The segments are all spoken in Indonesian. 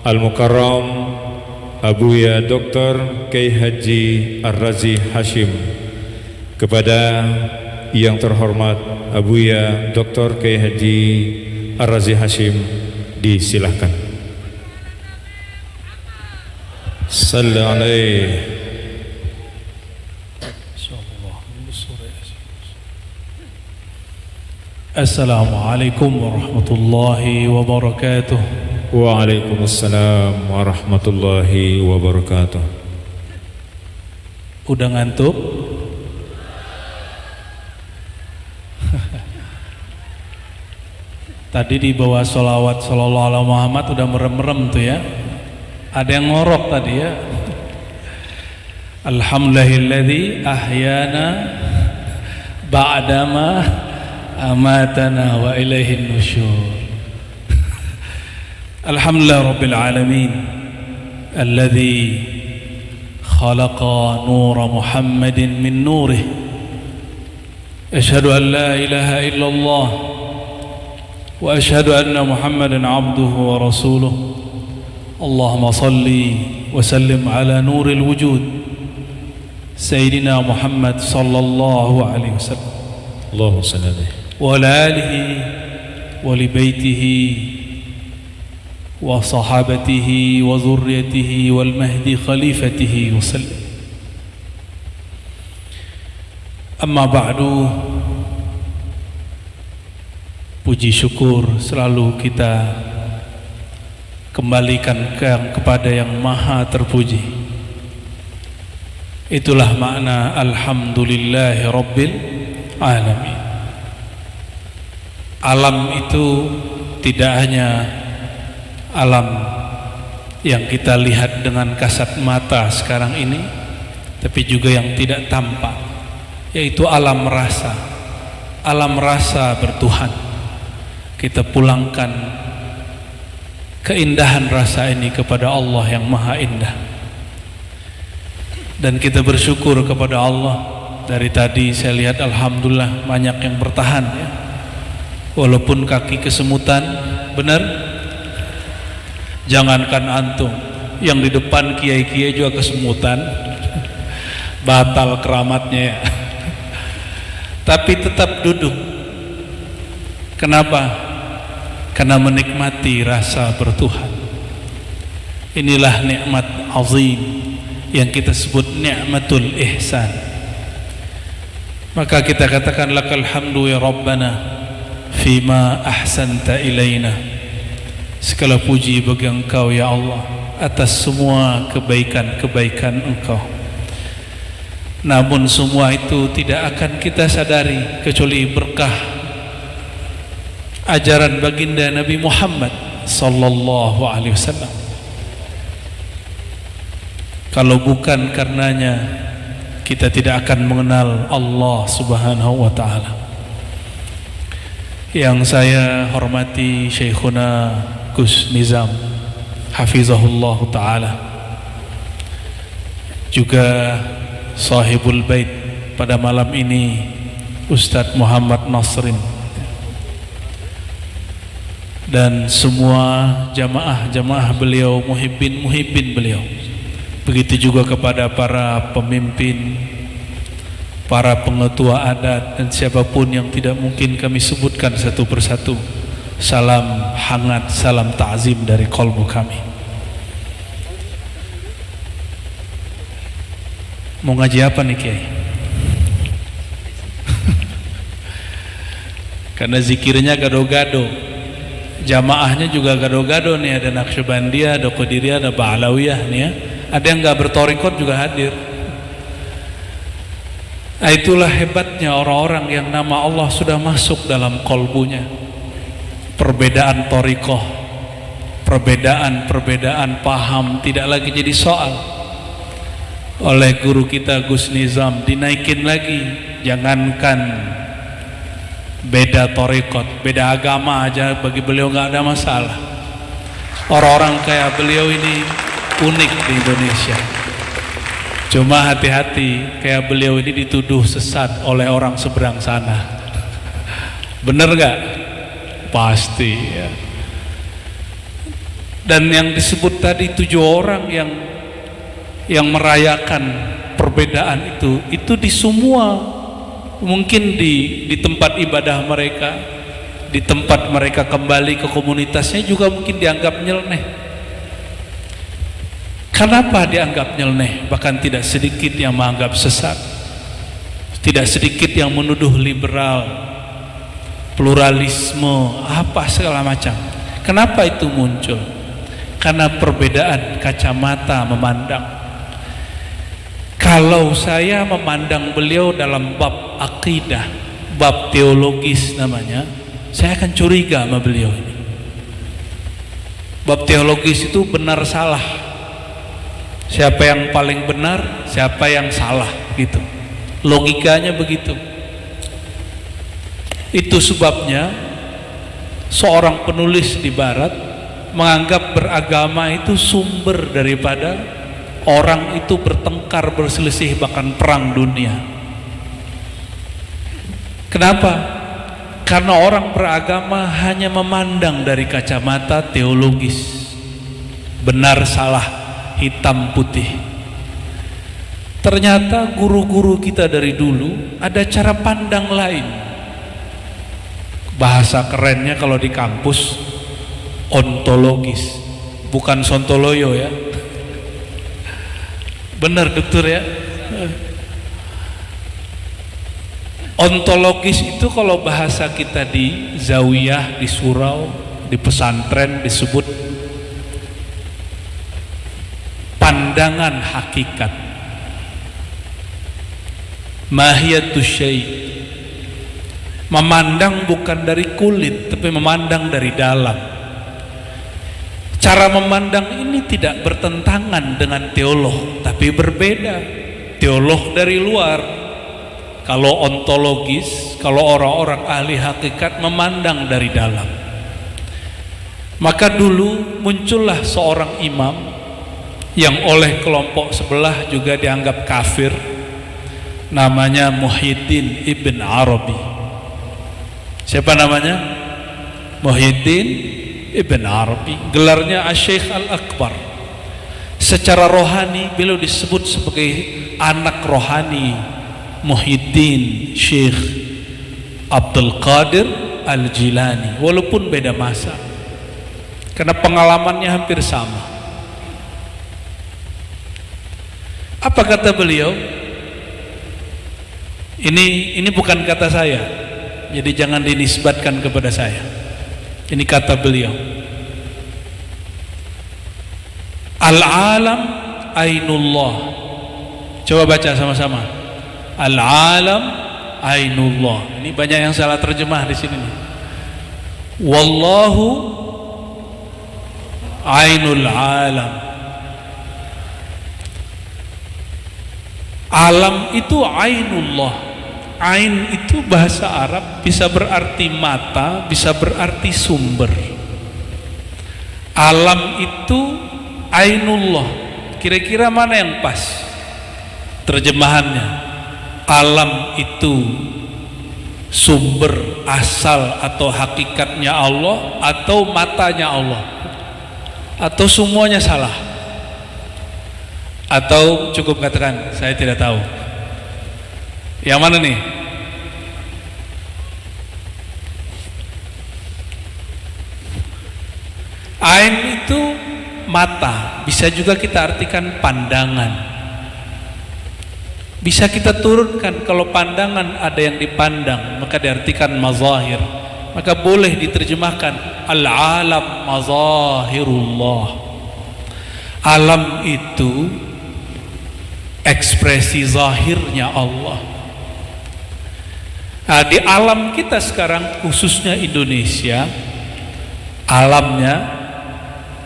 Al-Mukarram Abuya Dr. Kiai Haji Ar-Razi Hashim, kepada yang terhormat Abuya Dr. Kiai Haji Ar-Razi Hashim disilahkan. Sallu alaihi. Assalamualaikum warahmatullahi wabarakatuh. Waalaikumsalam warahmatullahi wabarakatuh. Udah ngantuk? Tadi di bawah sholawat sallallahu alaihi Muhammad udah merem-merem tuh ya. Ada yang ngorok tadi ya. Alhamdulillahilladzi ahyana ba'dama amatana wa ilaihin nusyur. Alhamdulillah Rabbil Alamin alladhi khalaqa nura Muhammadin min nurih. Ashhadu an la ilaha illallah wa ashhadu anna Muhammadan abduhu wa rasuluh. Allahumma salli wa sallim ala nuril wujud Sayyidina Muhammad sallallahu alaihi wasallam. Allahumma salli alaihi wa ala alihi wa li baitihi wa sahabatihi wa zurriyatihi wal mahdi khalifatihi wa sallam. Amma ba'du, puji syukur selalu kita kembalikan kepada yang maha terpuji. Itulah makna alhamdulillahi rabbil alamin. Alam itu tidak hanya alam yang kita lihat dengan kasat mata sekarang ini, tapi juga yang tidak tampak, yaitu alam rasa. Alam rasa bertuhan. Kita pulangkan keindahan rasa ini kepada Allah yang maha indah, dan kita bersyukur kepada Allah. Dari tadi saya lihat alhamdulillah banyak yang bertahan ya. Walaupun kaki kesemutan, benar. Jangankan antum, yang di depan kiai-kiai juga kesemutan, batal keramatnya ya. Tapi tetap duduk. Kenapa? Karena menikmati rasa bertuhan. Inilah nikmat azim yang kita sebut ni'matul ihsan. Maka kita katakan lakal hamdu ya Rabbana fima ahsanta ilaina. Segala puji bagi Engkau ya Allah atas semua kebaikan-kebaikan Engkau. Namun semua itu tidak akan kita sadari kecuali berkah ajaran baginda Nabi Muhammad sallallahu alaihi wasallam. Kalau bukan karenanya, kita tidak akan mengenal Allah subhanahu wa ta'ala. Yang saya hormati Syekhuna Gus Nizam hafizahullah ta'ala, juga sahibul bait pada malam ini Ustadz Muhammad Nasrin, dan semua jamaah-jamaah beliau, muhibbin beliau. Begitu juga kepada para pemimpin, para pengetua adat, dan siapapun yang tidak mungkin kami sebutkan satu persatu. Salam hangat, salam ta'zim dari qalbu kami. Mau ngaji apa nih Kiai? Karena zikirnya gado-gado, jamaahnya juga gado-gado nih. Ada Naqsyabandiyah, ada Qadiriyah, ada Ba'alawiyah nih ya. Ada yang gak bertorikot juga hadir. Nah, itulah hebatnya orang-orang yang nama Allah sudah masuk dalam qalbunya. Perbedaan torikoh, perbedaan paham tidak lagi jadi soal. Oleh guru kita Gus Nizam dinaikin lagi. Jangankan beda torikot, beda agama aja bagi beliau nggak ada masalah. Orang-orang kayak beliau ini unik di Indonesia. Cuma hati-hati, kayak beliau ini dituduh sesat oleh orang seberang sana. Bener gak? Pasti ya. Dan yang disebut tadi 7 orang yang merayakan perbedaan itu di semua, mungkin di tempat ibadah mereka, di tempat mereka kembali ke komunitasnya juga mungkin dianggap nyeleneh. Kenapa dianggap nyeleneh? Bahkan tidak sedikit yang menganggap sesat, tidak sedikit yang menuduh liberal, pluralisme, apa segala macam. Kenapa itu muncul? Karena perbedaan kacamata memandang. Kalau saya memandang beliau dalam bab akidah, bab teologis namanya, saya akan curiga sama beliau ini. Bab teologis itu benar salah, siapa yang paling benar, siapa yang salah, gitu. Logikanya begitu. Itu sebabnya seorang penulis di barat menganggap beragama itu sumber daripada orang itu bertengkar, berselisih, bahkan perang dunia. Kenapa? Karena orang beragama hanya memandang dari kacamata teologis, benar salah, hitam putih. Ternyata guru-guru kita dari dulu ada cara pandang lain. Bahasa kerennya kalau di kampus ontologis, bukan sontoloyo ya. Benar dokter ya. Ontologis itu kalau bahasa kita di zawiyah, di surau, di pesantren disebut pandangan hakikat, mahiyatus syai'. Memandang bukan dari kulit, tapi memandang dari dalam. Cara memandang ini tidak bertentangan dengan teolog, tapi berbeda. Teolog dari luar, kalau ontologis, kalau orang-orang ahli hakikat memandang dari dalam. Maka dulu muncullah seorang imam yang oleh kelompok sebelah juga dianggap kafir, namanya Muhyiddin Ibn Arabi. Siapa namanya? Muhyiddin Ibn Arabi. Gelarnya Asy-Syaikh Al-Akbar. Secara rohani beliau disebut sebagai anak rohani Muhyiddin Syekh Abdul Qadir Al-Jilani, walaupun beda masa, karena pengalamannya hampir sama. Apa kata beliau? Ini bukan kata saya, jadi jangan dinisbatkan kepada saya. Ini kata beliau. Al-alam ainullah. Coba baca sama-sama. Al-alam ainullah. Ini banyak yang salah terjemah di sini. Wallahu ainul alam. Alam itu ainullah. Ain itu bahasa Arab bisa berarti mata, bisa berarti sumber. Alam itu ainullah. Kira-kira mana yang pas terjemahannya? Alam itu sumber asal atau hakikatnya Allah, atau matanya Allah, atau semuanya salah, atau cukup katakan saya tidak tahu. Yang mana nih? Ain itu mata, bisa juga kita artikan pandangan. Bisa kita turunkan, kalau pandangan ada yang dipandang maka diartikan mazahir, maka boleh diterjemahkan al-alam mazahirullah. Alam itu ekspresi zahirnya Allah. Nah, di alam kita sekarang, khususnya Indonesia, alamnya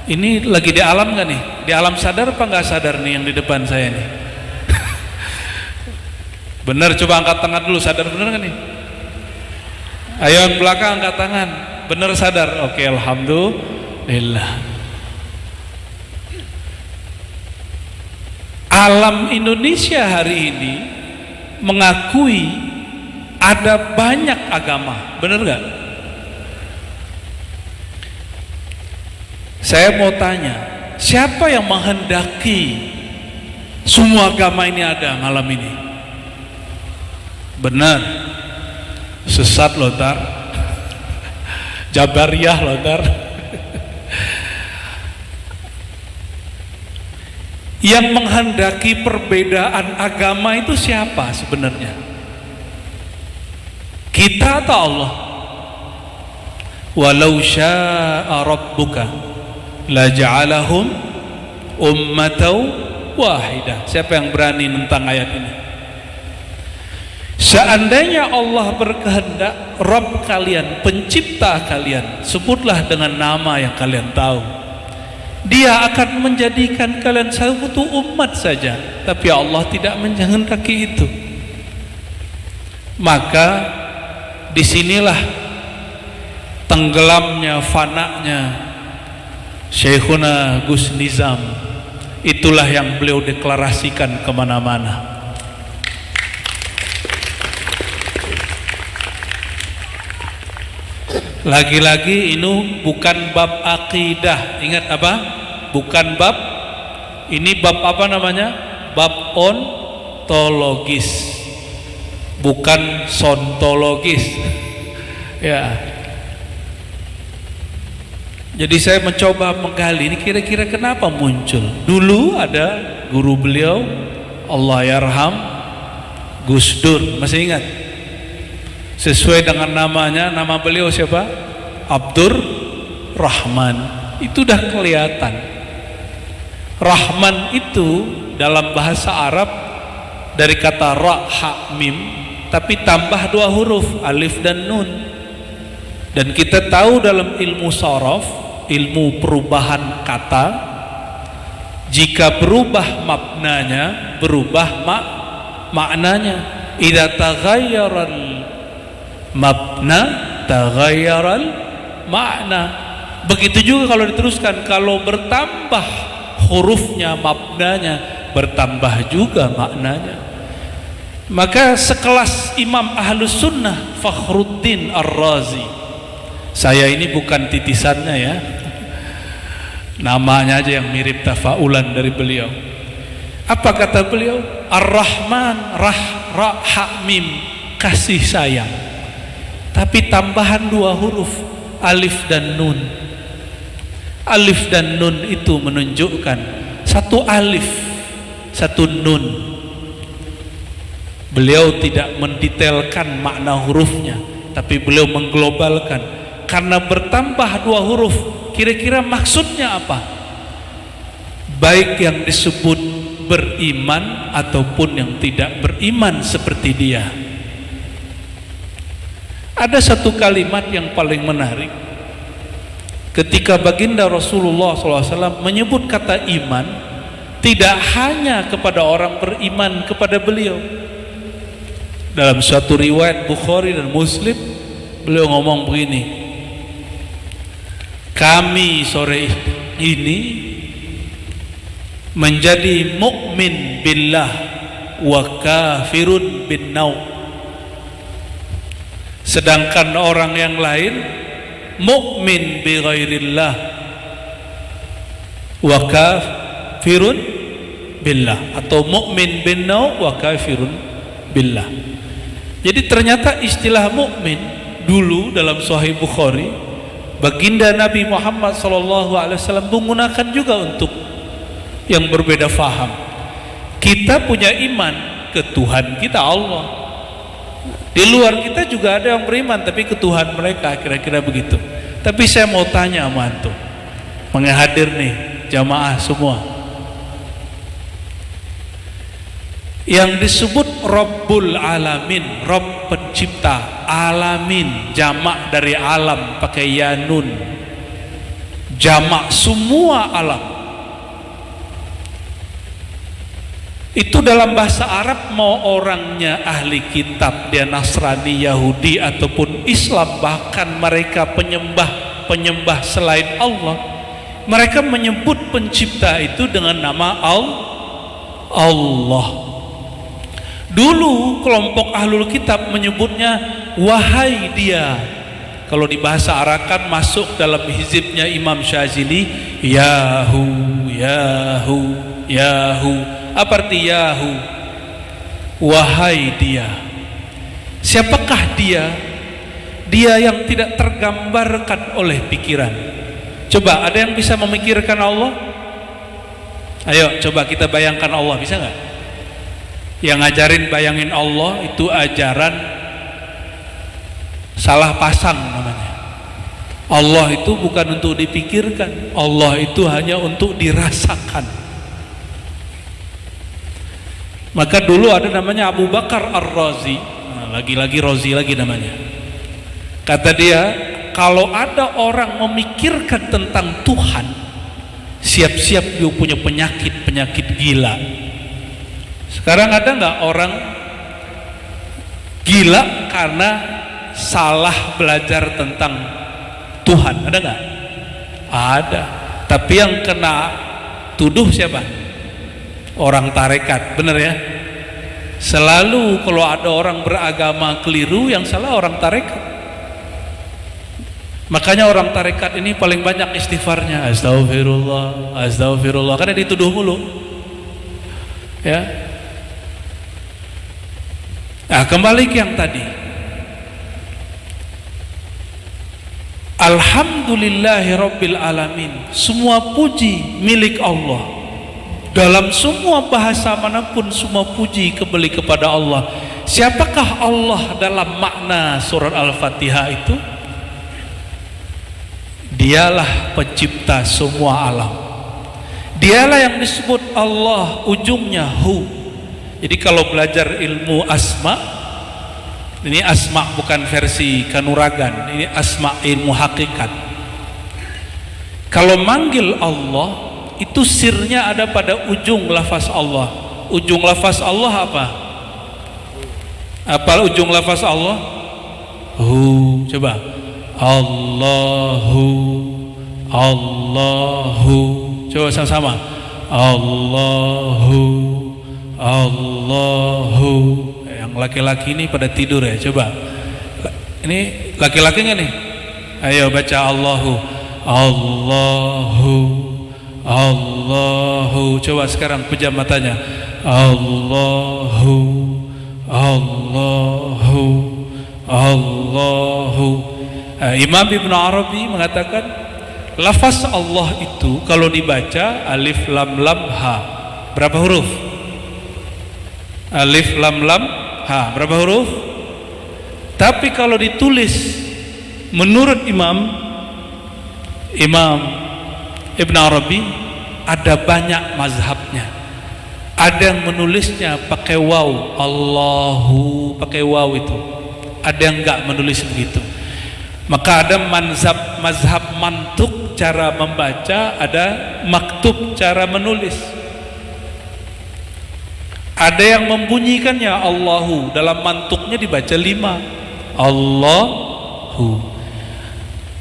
ini lagi di alam nggak nih? Di alam sadar apa nggak sadar nih yang di depan saya nih? Bener, coba angkat tangan dulu, sadar bener nggak nih? Ayo yang belakang angkat tangan, bener sadar? Oke, alhamdulillah. Alam Indonesia hari ini mengakui ada banyak agama, bener gak? Saya mau tanya, siapa yang menghendaki semua agama ini ada malam ini? Benar, sesat loh Tar, Jabariyah loh Tar. Yang menghendaki perbedaan agama itu siapa sebenarnya? Kita atau Allah? Walau syaa rabbuka la ja'alahum ummatan wahidah. Siapa yang berani tentang ayat ini? Seandainya Allah berkehendak, Rabb kalian, pencipta kalian, sebutlah dengan nama yang kalian tahu, Dia akan menjadikan kalian satu umat saja. Tapi Allah tidak menghendaki itu. Maka disinilah tenggelamnya, fananya Syekhuna Gus Nizam. Itulah yang beliau deklarasikan kemana-mana. Lagi-lagi ini bukan bab akidah. Ingat apa? Bukan bab. Ini bab apa namanya? Bab ontologis, bukan sontologis. Ya. Jadi saya mencoba menggali ini kira-kira kenapa muncul. Dulu ada guru beliau, Allah yarham, Gus Dur, masih ingat? Sesuai dengan namanya, nama beliau siapa? Abdur Rahman. Itu udah kelihatan. Rahman itu dalam bahasa Arab dari kata ra, ha, mim, tapi tambah 2 huruf, alif dan nun. Dan kita tahu dalam ilmu sharaf, ilmu perubahan kata, jika berubah maknanya, berubah maknanya. Idza taghayyaral mabna taghayyaral makna. Begitu juga kalau diteruskan, kalau bertambah hurufnya, maknanya bertambah juga maknanya. Maka sekelas Imam Ahlus Sunnah Fakhruddin Ar-Razi, saya ini bukan titisannya ya, namanya aja yang mirip tafaulan dari beliau. Apa kata beliau? Ar-Rahman, ra, ha, mim, kasih sayang, tapi tambahan 2 huruf, alif dan nun. Alif dan nun itu menunjukkan satu alif, satu nun. Beliau tidak mendetailkan makna hurufnya, tapi beliau mengglobalkan. Karena bertambah 2 huruf, kira-kira maksudnya apa? Baik yang disebut beriman ataupun yang tidak beriman seperti dia. Ada satu kalimat yang paling menarik ketika baginda Rasulullah SAW menyebut kata iman, tidak hanya kepada orang beriman kepada beliau. Dalam suatu riwayat Bukhari dan Muslim, beliau ngomong begini, kami sore ini menjadi mukmin billah wa kafirun bin naum. Sedangkan orang yang lain mukmin bi ghairillah wa kafirun billah, atau mukmin bin naum wa kafirun billah. Jadi ternyata istilah mukmin dulu dalam Sahih Bukhari, baginda Nabi Muhammad SAW menggunakan juga untuk yang berbeda faham. Kita punya iman ke Tuhan kita Allah. Di luar kita juga ada yang beriman tapi ke Tuhan mereka, kira-kira begitu. Tapi saya mau tanya sama antum, menghadir nih jamaah semua, yang disebut Rabbul Alamin, Rabb pencipta, alamin jamak dari alam pakai yanun, jamak semua alam. Itu dalam bahasa Arab, mau orangnya ahli kitab, dia Nasrani, Yahudi ataupun Islam, bahkan mereka penyembah selain Allah, mereka menyebut pencipta itu dengan nama Allah. Dulu kelompok ahlul kitab menyebutnya wahai dia, Kalau di bahasa Arakan masuk dalam hizibnya Imam Syazili, Yahu, Yahu, Yahu. Apa arti Yahu? Wahai dia. Siapakah dia? Dia yang tidak tergambarkan oleh pikiran. Coba, ada yang bisa memikirkan Allah? Ayo coba kita bayangkan Allah, bisa nggak? Yang ngajarin bayangin Allah itu ajaran salah pasang namanya. Allah itu bukan untuk dipikirkan, Allah itu hanya untuk dirasakan. Maka dulu ada namanya Abu Bakar Ar-Razi, lagi-lagi Razi lagi namanya. Kata dia, kalau ada orang memikirkan tentang Tuhan, siap-siap dia punya penyakit gila. Sekarang ada nggak orang gila karena salah belajar tentang Tuhan? Ada nggak? Ada. Tapi yang kena tuduh siapa? Orang tarekat, bener ya? Selalu kalau ada orang beragama keliru, yang salah orang tarekat. Makanya orang tarekat ini paling banyak istighfarnya, astagfirullah, astagfirullah, karena dituduh mulu. Ya. Nah, kembali ke yang tadi. Alhamdulillahi Rabbil Alamin. Semua puji milik Allah. Dalam semua bahasa manapun, semua puji kembali kepada Allah. Siapakah Allah dalam makna surat Al-Fatihah itu? Dialah pencipta semua alam. Dialah yang disebut Allah, ujungnya hu. Jadi kalau belajar ilmu asma, ini asma bukan versi kanuragan, ini asma ilmu hakikat. Kalau manggil Allah, itu sirnya ada pada ujung lafaz Allah. Ujung lafaz Allah apa? Apa ujung lafaz Allah? Hu. Coba. Allahu, Allahu. Coba sama-sama. Allahu, Allahu. Yang laki-laki ini pada tidur ya. Coba. Ini laki-laki nggak nih? Ayo baca Allahu, Allahu, Allahu. Coba sekarang pejam matanya. Allahu, Allahu, Allahu. Imam Ibn Arabi mengatakan lafaz Allah itu kalau dibaca alif lam lam ha, berapa huruf? Alif lam lam ha, berapa huruf? Tapi kalau ditulis menurut Imam Ibn Arabi ada banyak mazhabnya. Ada yang menulisnya pakai waw, Allahu pakai waw itu. Ada yang enggak menulis begitu. Maka ada mazhab mantuk cara membaca, ada maktub cara menulis. Ada yang membunyikannya Allahu, dalam mantuknya dibaca 5 Allahu.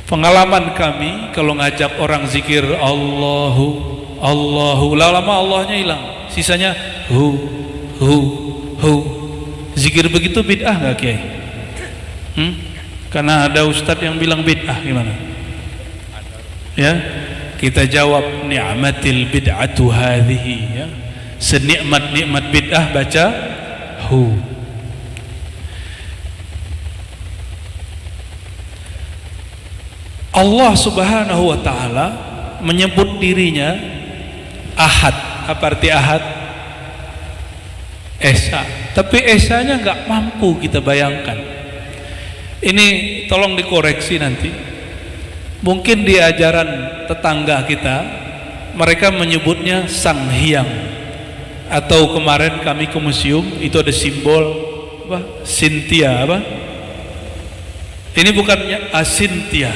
Pengalaman kami kalau ngajak orang zikir Allahu, Allahu, lama Allahnya hilang, sisanya hu. Zikir begitu bid'ah nggak Kiai? Karena ada ustadz yang bilang bid'ah, gimana? Ya, kita jawab ni'matil bid'atu hadhihi, ya. Senikmat-nikmat bid'ah baca hu. Allah Subhanahu wa taala menyebut dirinya Ahad. Apa arti Ahad? Esa. Tapi esanya nggak mampu kita bayangkan. Ini tolong dikoreksi nanti. Mungkin di ajaran tetangga kita mereka menyebutnya Sang Hyang. Atau kemarin kami ke museum itu ada simbol apa? Sintia apa? Ini bukannya Asintia.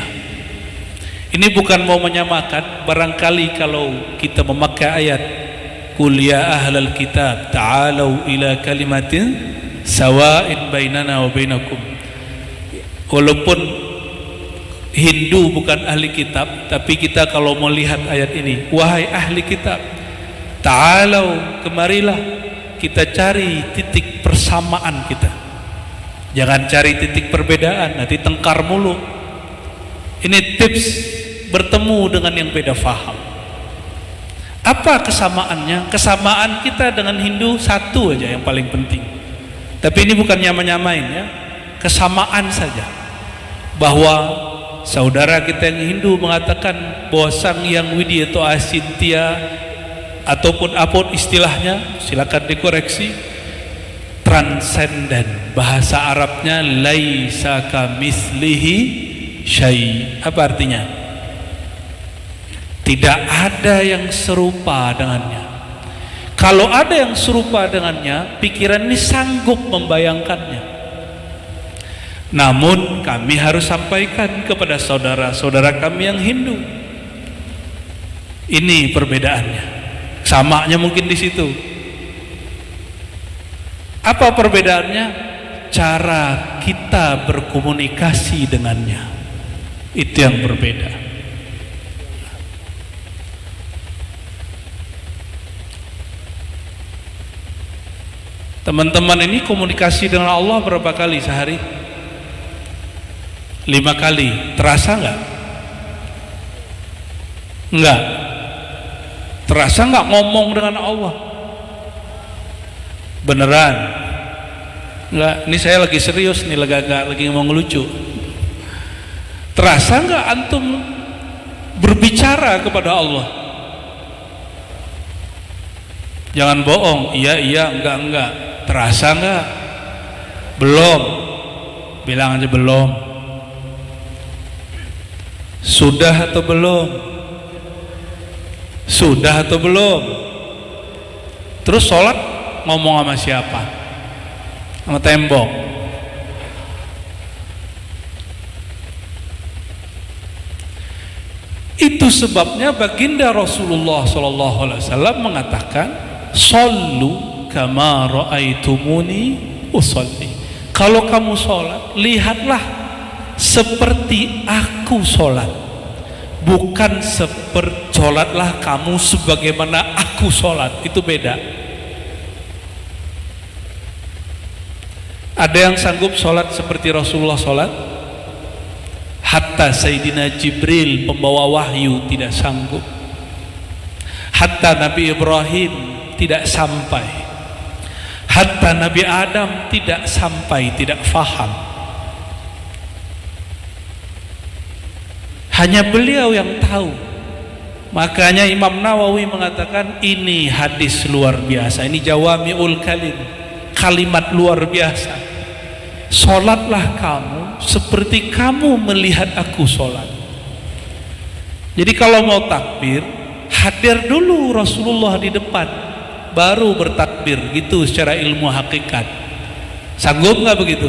Ini bukan mau menyamakan. Barangkali kalau kita memakai ayat Qul ya ahlal kitab ta'alau ila kalimatin sawa'in bainana wa bainakum. Walaupun Hindu bukan ahli kitab, tapi kita kalau melihat ayat ini, wahai ahli kitab, ta'alau, kemarilah kita cari titik persamaan kita. Jangan cari titik perbedaan, nanti tengkar mulu. Ini tips bertemu dengan yang beda faham. Apa kesamaannya? Kesamaan kita dengan Hindu satu aja yang paling penting. Tapi ini bukan nyama-nyamain ya. Kesamaan saja. Bahwa saudara kita yang Hindu mengatakan bahwa Sang Yang Widi atau Asintya ataupun apapun istilahnya, silakan dikoreksi, transenden. Bahasa Arabnya laisa kamitslihi syai'. Apa artinya? Tidak ada yang serupa dengannya. Kalau ada yang serupa dengannya, pikiran ini sanggup membayangkannya. Namun kami harus sampaikan kepada saudara-saudara kami yang Hindu, ini perbedaannya. Samanya mungkin di situ. Apa perbedaannya? Cara kita berkomunikasi dengannya, itu yang berbeda. Teman-teman ini komunikasi dengan Allah berapa kali sehari? 5 kali. Terasa enggak? Enggak. Terasa enggak ngomong dengan Allah? Beneran? Enggak. Ini saya lagi serius nih, lagi ngomong lucu. Terasa enggak antum berbicara kepada Allah? Jangan bohong. Iya, enggak. Terasa enggak? Belum. Bilang aja belum. Sudah atau belum? Sudah atau belum? Terus sholat ngomong sama siapa? Sama tembok. Itu sebabnya baginda Rasulullah SAW mengatakan, "Shallu kama ra'aitumuni usolli." Kalau kamu sholat, lihatlah seperti aku sholat, bukan sholatlah kamu sebagaimana aku sholat. Itu beda. Ada yang sanggup sholat seperti Rasulullah sholat? Hatta Sayyidina Jibril pembawa wahyu tidak sanggup. Hatta Nabi Ibrahim tidak sampai. Hatta Nabi Adam tidak sampai, tidak faham. Hanya beliau yang tahu. Makanya Imam Nawawi mengatakan ini hadis luar biasa. Ini jawami'ul kalim, kalimat luar biasa. Sholatlah kamu seperti kamu melihat aku sholat. Jadi kalau mau takbir, hadir dulu Rasulullah di depan, baru bertakbir. Gitu secara ilmu hakikat. Sanggup nggak begitu?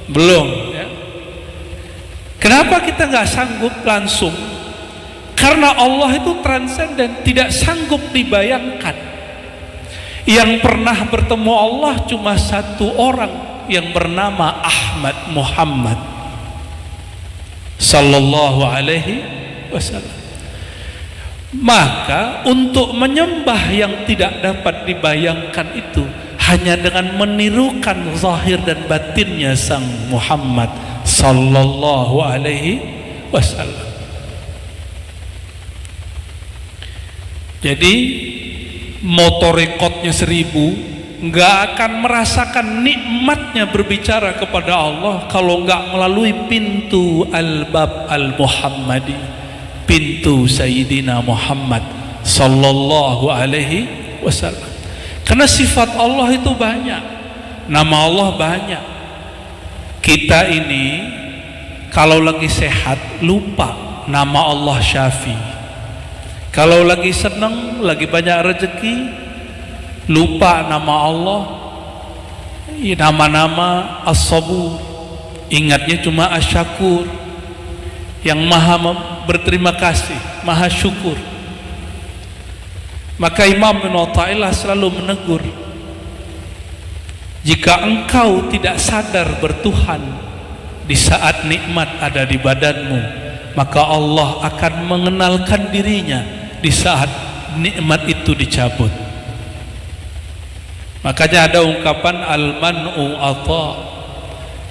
Belum ya. Kenapa kita nggak sanggup langsung? Karena Allah itu transenden, tidak sanggup dibayangkan. Yang pernah bertemu Allah cuma satu orang, yang bernama Ahmad Muhammad sallallahu alaihi wasallam. Maka untuk menyembah yang tidak dapat dibayangkan itu hanya dengan menirukan zahir dan batinnya Sang Muhammad sallallahu alaihi wasallam. Jadi motorikotnya 1000 nggak akan merasakan nikmatnya berbicara kepada Allah kalau nggak melalui pintu al-bab al-Muhammadi, pintu Sayyidina Muhammad sallallahu alaihi wasallam. Karena sifat Allah itu banyak, nama Allah banyak. Kita ini kalau lagi sehat lupa nama Allah Syafi. Kalau lagi senang, lagi banyak rezeki, lupa nama Allah. Nama-nama As-Sabur, ingatnya cuma Asy-Syakur, yang maha berterima kasih, maha syukur. Maka Imam bin Athaillah selalu menegur, jika engkau tidak sadar bertuhan di saat nikmat ada di badanmu, maka Allah akan mengenalkan dirinya di saat nikmat itu dicabut. Makanya ada ungkapan al-man'u ata,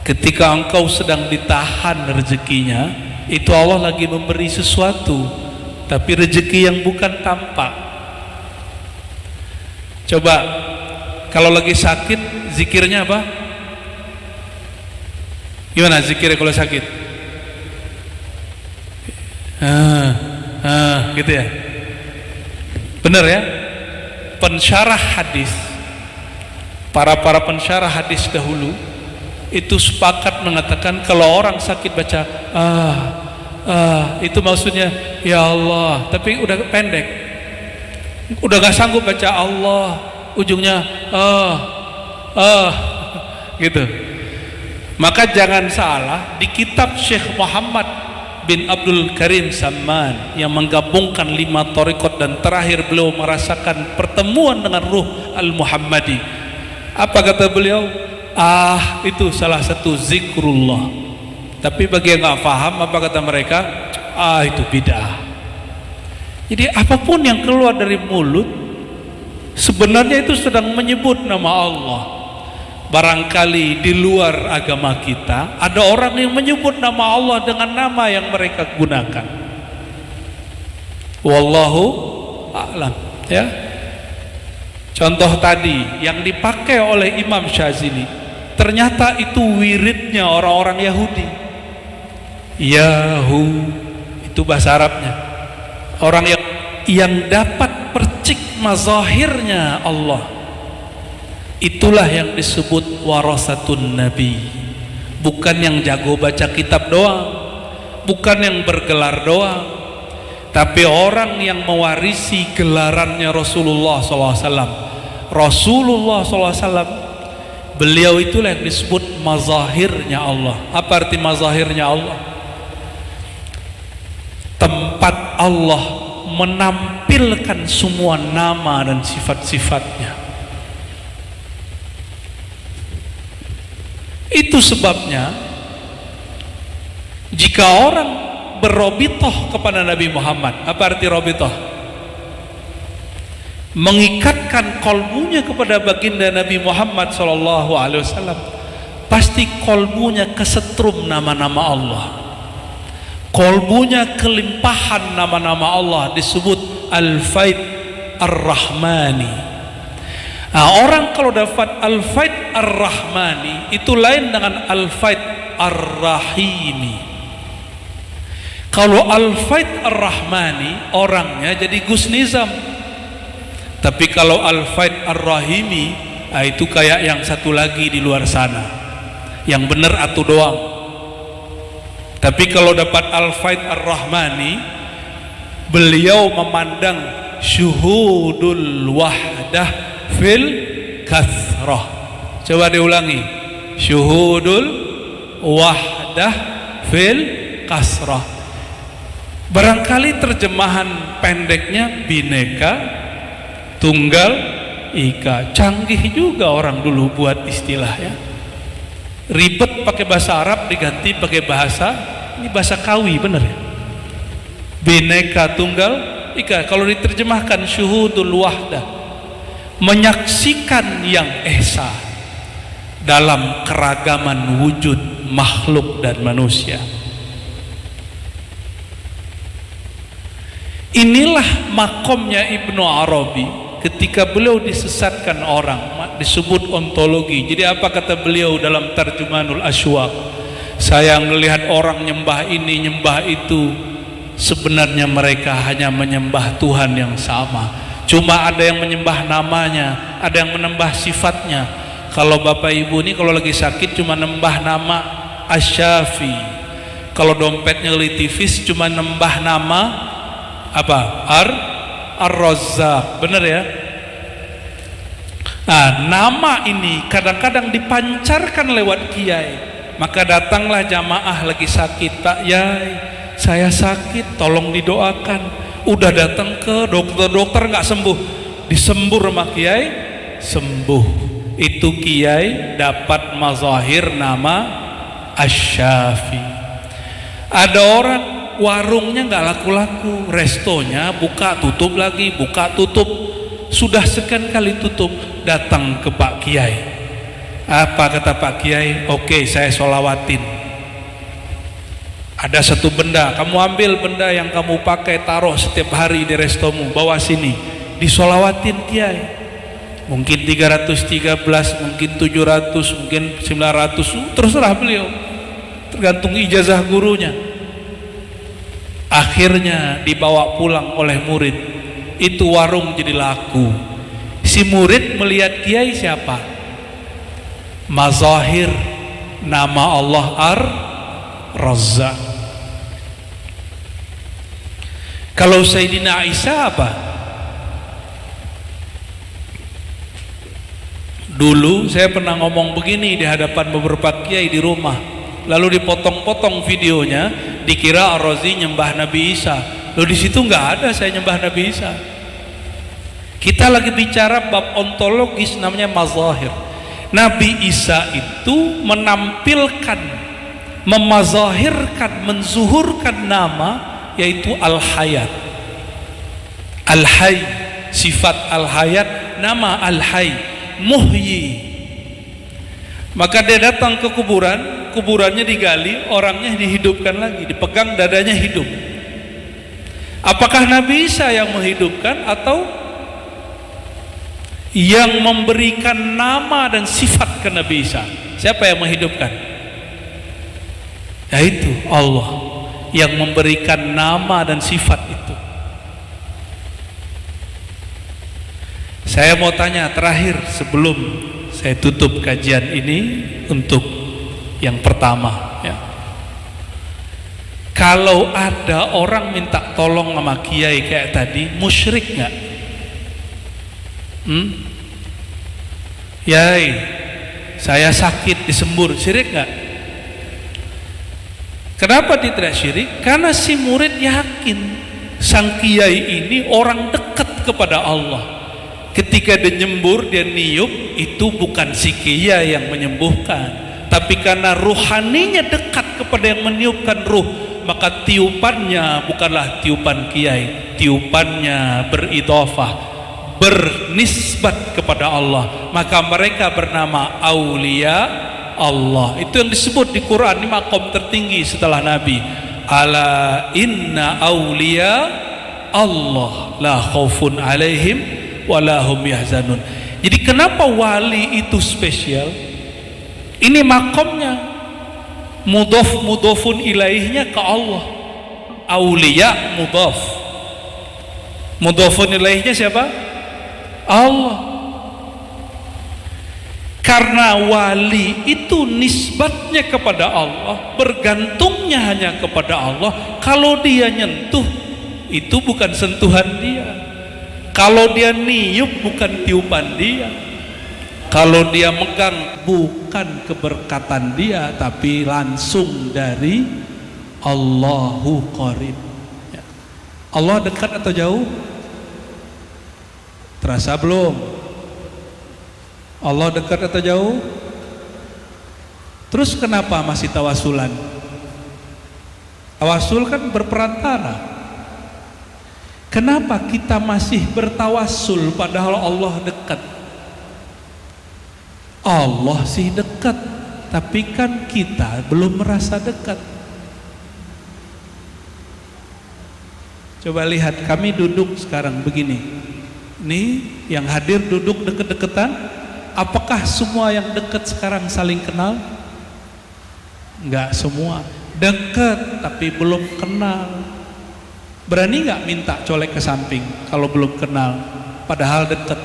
Ketika engkau sedang ditahan rezekinya, itu Allah lagi memberi sesuatu, tapi rezeki yang bukan tampak. Coba kalau lagi sakit, zikirnya apa? Gimana zikirnya kalau sakit? Gitu ya. Benar ya? Pensyarah hadis, para pensyarah hadis dahulu itu sepakat mengatakan kalau orang sakit baca itu maksudnya ya Allah, tapi udah pendek, udah gak sanggup baca Allah, ujungnya gitu. Maka jangan salah, di kitab Syekh Muhammad bin Abdul Karim Samman yang menggabungkan 5 thariqat dan terakhir beliau merasakan pertemuan dengan ruh Al-Muhammadi, apa kata beliau? Itu salah satu zikrullah. Tapi bagi yang nggak paham, apa kata mereka? Itu bid'ah. Jadi apapun yang keluar dari mulut sebenarnya itu sedang menyebut nama Allah. Barangkali di luar agama kita ada orang yang menyebut nama Allah dengan nama yang mereka gunakan. Wallahu a'lam, ya. Contoh tadi yang dipakai oleh Imam Syazili, ternyata itu wiridnya orang-orang Yahudi. Yahu itu bahasa Arabnya. Orang yang dapat percik mazahirnya Allah. Itulah yang disebut warasatun Nabi. Bukan yang jago baca kitab doang, bukan yang bergelar doang, tapi orang yang mewarisi gelarannya Rasulullah SAW. Rasulullah SAW, beliau itulah yang disebut mazahirnya Allah. Apa arti mazahirnya Allah? Tempat Allah menampilkan semua nama dan sifat-sifatnya. Itu sebabnya jika orang berrobitoh kepada Nabi Muhammad, apa arti robitoh? Mengikatkan kolbunya kepada baginda Nabi Muhammad SAW, pasti kolbunya kesetrum nama-nama Allah, kolbunya kelimpahan nama-nama Allah, disebut Al-Faid Ar-Rahmani. Nah, orang kalau dapat Al-Faid Ar-Rahmani itu lain dengan Al-Faid Ar-Rahimi. Kalau Al-Faid Ar-Rahmani orangnya jadi Gus Nizam, tapi kalau Al-Faid Ar-Rahimi itu kayak yang satu lagi di luar sana, yang bener atu doang. Tapi kalau dapat Al-Faid Ar-Rahmani, beliau memandang syuhudul wahdah fil kasrah. Coba diulangi, syuhudul wahdah fil kasrah. Barangkali terjemahan pendeknya bineka tunggal ika. Canggih juga orang dulu buat istilah, ya. Ribet pakai bahasa Arab diganti pakai bahasa, ini bahasa Kawi, bener ya? Bineka tunggal ika. Kalau diterjemahkan syuhudul wahdah, menyaksikan yang esa dalam keragaman wujud makhluk dan manusia. Inilah makomnya Ibnu Arabi ketika beliau disesatkan orang, disebut ontologi. Jadi apa kata beliau dalam Tarjumanul Asywaq? Saya melihat orang nyembah ini, nyembah itu, sebenarnya mereka hanya menyembah Tuhan yang sama. Cuma ada yang menyembah namanya, ada yang menambah sifatnya. Kalau bapak ibu ini kalau lagi sakit cuma nambah nama Asy-Syafi. Kalau dompetnya litifis cuma nambah nama apa? Ar-Razzaq. Benar ya? Nah, nama ini kadang-kadang dipancarkan lewat kiai. Maka datanglah jamaah lagi sakit, Pak Yai, saya sakit, tolong didoakan. Udah datang ke dokter nggak sembuh, disembur sama kiai, sembuh. Itu kiai dapat mazahir nama Asy-Syafi. Ada orang warungnya nggak laku-laku, restonya buka tutup lagi, buka tutup, sudah sekian kali tutup, datang ke Pak Kiai. Apa kata Pak Kiai? Oke, saya sholawatin. Ada satu benda, kamu ambil benda yang kamu pakai, taruh setiap hari di restomu, bawa sini, disolawatin Kiai. Mungkin 313, mungkin 700, mungkin 900, terserah beliau, tergantung ijazah gurunya. Akhirnya dibawa pulang oleh murid. Itu warung jadi laku. Si murid melihat Kiai siapa? Mazahir nama Allah Ar-Razzaq. Kalau Sayyidina Aisyah apa? Dulu saya pernah ngomong begini di hadapan beberapa kiai di rumah, lalu dipotong-potong videonya, dikira Ar-Razi nyembah Nabi Isa. Lalu di situ nggak ada saya nyembah Nabi Isa. Kita lagi bicara bab ontologis namanya mazahir. Nabi Isa itu menampilkan, memazahirkan, menzuhurkan nama, yaitu Al-Hayat. Al-Hayy, sifat Al-Hayat, nama Al-Hayy, Muhyi. Maka dia datang ke kuburan, kuburannya digali, orangnya dihidupkan lagi, dipegang dadanya hidup. Apakah Nabi Isa yang menghidupkan atau yang memberikan nama dan sifat ke Nabi Isa? Siapa yang menghidupkan? Yaitu Allah yang memberikan nama dan sifat itu. Saya mau tanya terakhir sebelum saya tutup kajian ini untuk yang pertama, ya. Kalau ada orang minta tolong sama kiai kayak tadi, musyrik nggak? Yai, saya sakit disembur, syirik nggak? Kenapa dia tidak syirik? Karena si murid yakin sang kiai ini orang dekat kepada Allah. Ketika dia nyembur, dia niup, itu bukan si kiai yang menyembuhkan, tapi karena ruhaninya dekat kepada yang meniupkan ruh, maka tiupannya bukanlah tiupan kiai, tiupannya beridhafah, bernisbat kepada Allah, maka mereka bernama aulia Allah. Itu yang disebut di Quran, ini makom tertinggi setelah Nabi. Ala inna aulia Allah la khaufun alaihim walahum yahzanun. Jadi kenapa wali itu spesial? Ini makomnya, mudhafun ilaihnya ke Allah. Aulia mudhaf, mudhafun ilaihnya siapa? Allah. Karena wali itu nisbatnya kepada Allah, bergantungnya hanya kepada Allah. Kalau dia nyentuh, itu bukan sentuhan dia. Kalau dia niup, bukan tiupan dia. Kalau dia megang, bukan keberkatan dia, tapi langsung dari Allahu Qarib. Ya. Allah dekat atau jauh? Terasa belum? Allah dekat atau jauh? Terus kenapa masih tawasulan? Tawasul kan berperantara. Kenapa kita masih bertawassul padahal Allah dekat? Allah sih dekat, tapi kan kita belum merasa dekat. Coba lihat, kami duduk sekarang begini. Ini yang hadir duduk deket-deketan. Apakah semua yang dekat sekarang saling kenal? Enggak semua. Dekat tapi belum kenal. Berani nggak minta colek ke samping kalau belum kenal, padahal deket?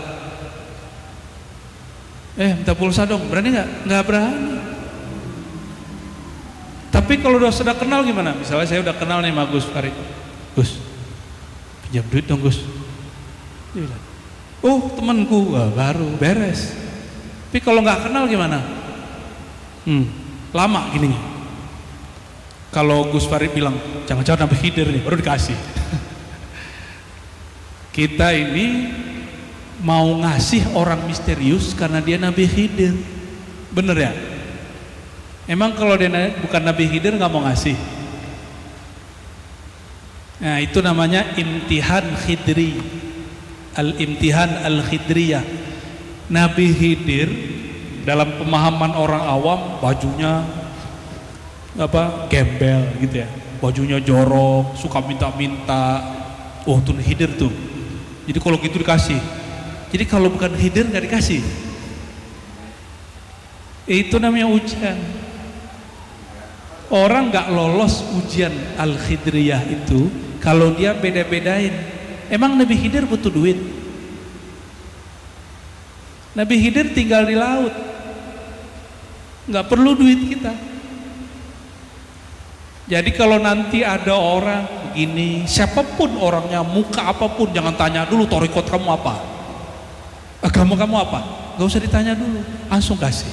Minta pulsa dong, berani nggak? Nggak berani. Tapi kalau sudah kenal gimana? Misalnya saya udah kenal nih sama Gus Farid. Gus, pinjam duit dong Gus. Dia bilang, oh temanku, baru beres. Tapi kalau nggak kenal gimana? Lama gini. Kalau Gus Farid bilang, jangan-jangan nambah hidir nih, baru dikasih. Kita ini mau ngasih orang misterius karena dia Nabi Khidir. Bener ya? Emang kalau dia bukan Nabi Khidir nggak mau ngasih? Nah itu namanya imtihan khidri, al-imtihan al-khidriyah. Nabi Khidir Dalam pemahaman orang awam, bajunya gembel gitu ya, bajunya jorok, suka minta-minta. Oh tuh Khidir tuh. Jadi kalau gitu dikasih. Jadi kalau bukan Khidir nggak dikasih. Itu namanya ujian. Orang nggak lolos ujian Al-Khidriyah itu kalau dia beda-bedain. Emang Nabi Khidir butuh duit? Nabi Khidir tinggal di laut, nggak perlu duit kita. Jadi kalau nanti ada orang begini, siapapun orangnya, muka apapun, jangan tanya dulu torikot kamu apa, agama kamu apa, nggak usah ditanya dulu, langsung kasih.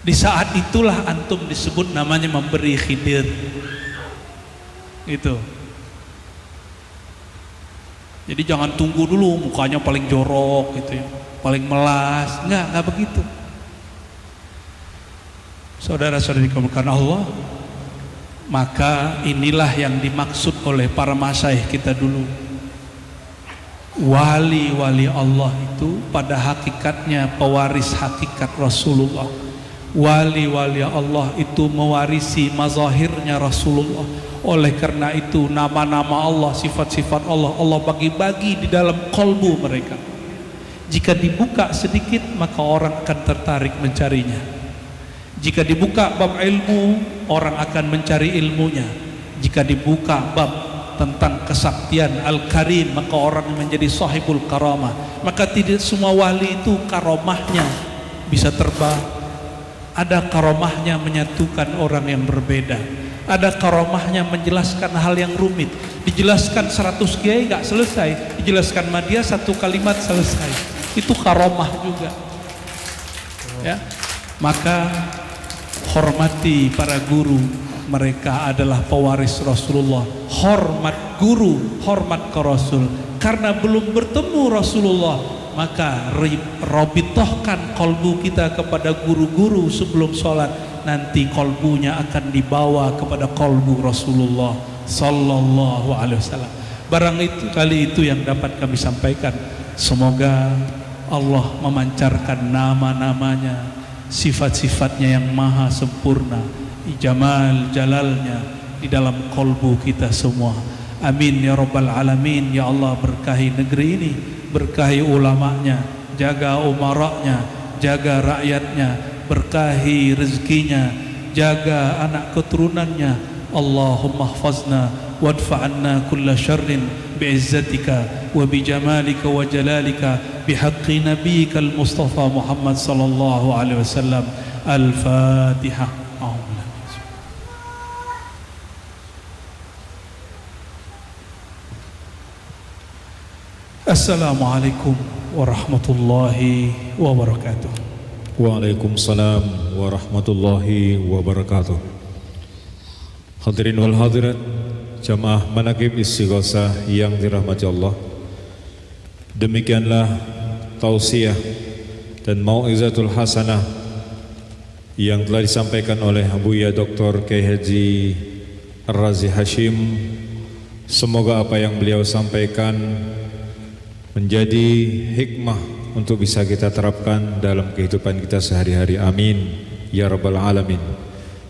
Di saat itulah antum disebut namanya memberi Khidir. Gitu. Jadi jangan tunggu dulu mukanya paling jorok gitu ya, paling melas, nggak begitu. Saudara-saudari dimuliakan Allah, maka inilah yang dimaksud oleh para masyayikh kita dulu. Wali-wali Allah itu pada hakikatnya pewaris hakikat Rasulullah. Wali-wali Allah itu mewarisi mazahirnya Rasulullah. Oleh karena itu nama-nama Allah, sifat-sifat Allah, Allah bagi-bagi di dalam kolbu mereka. Jika dibuka sedikit maka orang akan tertarik mencarinya. Jika dibuka bab ilmu, orang akan mencari ilmunya. Jika dibuka bab tentang kesaktian Al-Karim, maka orang menjadi sahibul karamah. Maka tidak semua wali itu karamahnya bisa terbang. Ada karamahnya menyatukan orang yang berbeda. Ada karamahnya menjelaskan hal yang rumit. Dijelaskan 100 kiai gak selesai, dijelaskan sama dia 1 kalimat selesai. Itu karamah juga. Ya. Maka hormati para guru, mereka adalah pewaris Rasulullah. Hormat guru, hormat ke Rasul. Karena belum bertemu Rasulullah, maka robitohkan kolbu kita kepada guru-guru sebelum sholat. Nanti kolbunya akan dibawa kepada kolbu Rasulullah Sallallahu Alaihi Wasallam. Barang itu kali itu yang dapat kami sampaikan. Semoga Allah memancarkan nama-namanya, sifat-sifatnya yang maha sempurna, jamal jalalnya di dalam kolbu kita semua. Amin ya rabbal alamin. Ya Allah, berkahi negeri ini, berkahi ulamanya, jaga umaranya, jaga rakyatnya, berkahi rezekinya, jaga anak keturunannya. Allahumma hfazna wadfa'anna kulla syarrin bi'izzatika wa bijamalika wa jalalika bihaqqi nabiyyika al-Mustafa Muhammad sallallahu alaihi wasallam. Al-Fatihah. Assalamualaikum warahmatullahi wabarakatuh. Waalaikumsalam warahmatullahi wabarakatuh. Hadirin wal hadirat, jamaah manaqib istighosah yang dirahmati Allah. Demikianlah tausiah dan mau'izatul hasanah yang telah disampaikan oleh Buya Dr. Kiai Haji Ar-Razi Hashim. Semoga apa yang beliau sampaikan menjadi hikmah untuk bisa kita terapkan dalam kehidupan kita sehari-hari. Amin ya rabbal alamin.